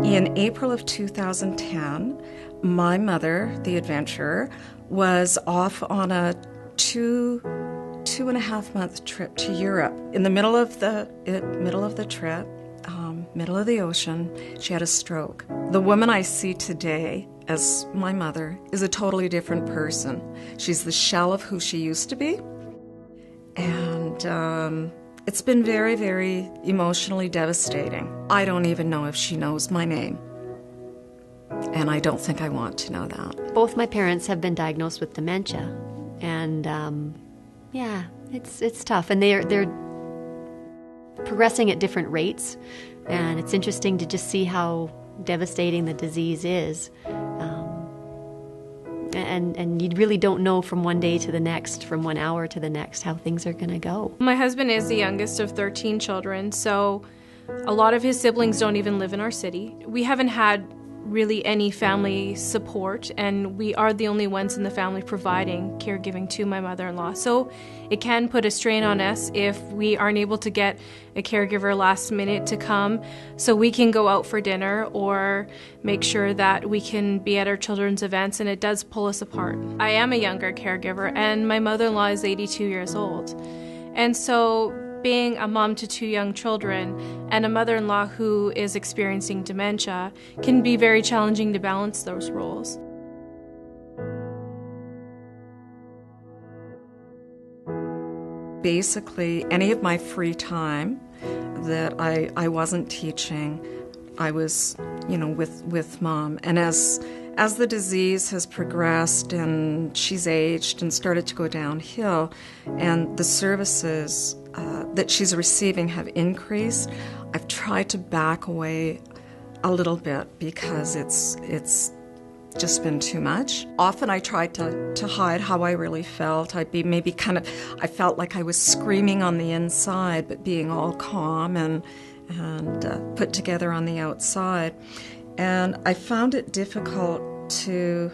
In April of 2010, my mother, the adventurer, was off on a two and a half month trip to Europe. In the middle of the trip, middle of the ocean, she had a stroke. The woman I see today as my mother is a totally different person. She's the shell of who she used to be, and it's been very, very emotionally devastating. I don't even know if she knows my name, and I don't think I want to know that. Both my parents have been diagnosed with dementia, and yeah, it's tough, and they're progressing at different rates, and it's interesting to just see how devastating the disease is. And you really don't know from one day to the next, from 1 hour to the next, how things are going to go. My husband is the youngest of 13 children, so a lot of his siblings don't even live in our city. We haven't had really any family support, and we are the only ones in the family providing caregiving to my mother-in-law. So it can put a strain on us if we aren't able to get a caregiver last minute to come so we can go out for dinner or make sure that we can be at our children's events, and it does pull us apart. I am a younger caregiver, and my mother-in-law is 82 years old. And so being a mom to 2 young children and a mother-in-law who is experiencing dementia can be very challenging to balance those roles. Basically, any of my free time that I wasn't teaching, I was, with Mom. And as the disease has progressed and she's aged and started to go downhill, and the services that she's receiving have increased, I've tried to back away a little bit because it's just been too much. Often I tried to hide how I really felt. I'd be maybe I felt like I was screaming on the inside, but being all calm and put together on the outside. And I found it difficult to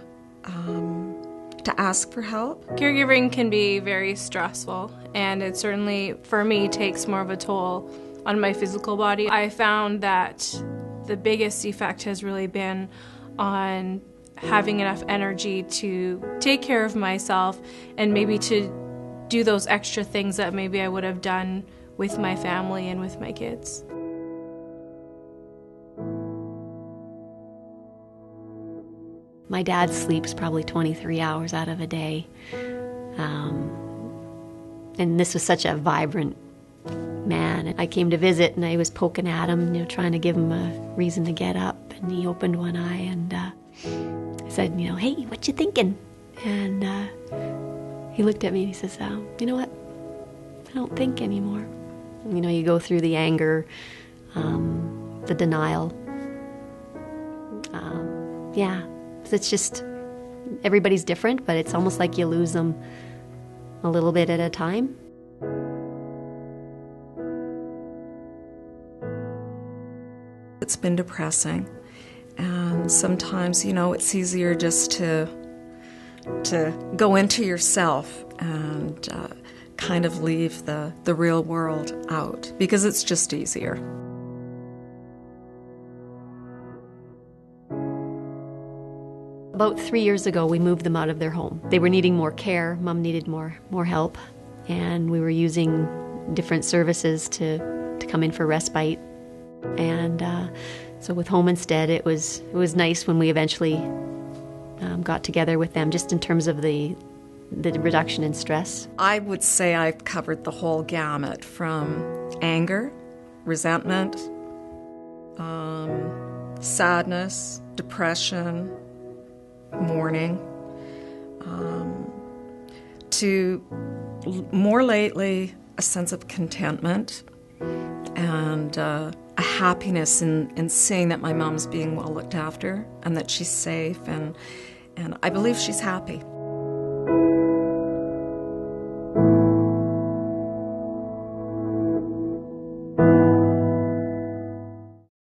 ask for help. Caregiving can be very stressful, and it certainly, for me, takes more of a toll on my physical body. I found that the biggest effect has really been on having enough energy to take care of myself and maybe to do those extra things that maybe I would have done with my family and with my kids. My dad sleeps probably 23 hours out of a day. And this was such a vibrant man. I came to visit and I was poking at him, trying to give him a reason to get up. And he opened one eye and I said, hey, what you thinking? And he looked at me and he says, you know what? I don't think anymore. You go through the anger, the denial. Yeah. It's just, everybody's different, but it's almost like you lose them a little bit at a time. It's been depressing, and sometimes, it's easier just to go into yourself and kind of leave the real world out, because it's just easier. About 3 years ago, we moved them out of their home. They were needing more care. Mom needed more help, and we were using different services to come in for respite. And so with Home Instead, it was nice when we eventually got together with them, just in terms of the reduction in stress. I would say I've covered the whole gamut, from anger, resentment, sadness, depression, mourning, to more lately a sense of contentment and a happiness in seeing that my mom's being well looked after and that she's safe, and I believe she's happy.